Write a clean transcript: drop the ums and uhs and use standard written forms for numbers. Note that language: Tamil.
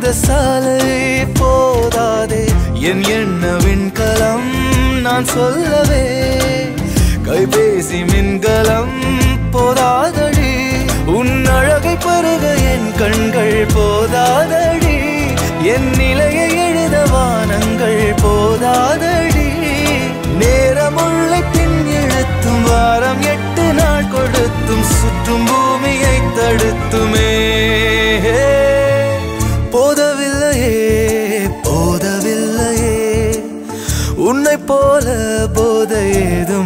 இந்த சாலை போதாதே என் எண்ண விண்கலம் நான் சொல்லவே கைபேசி மின்கலம் போதாதடி உன் அழகை பருக என் கண்கள் போதாதடி என் நிலையை எழுத வானங்கள் போதாதடி நேரமுள்ள பின் எழுத்தும் வாரம் 8 நாள் கொடுத்தும் சுற்றும் பூமியை தடுத்துமே போதவில்லையே போதவில்லையே உன்னை போல போதை ஏதும்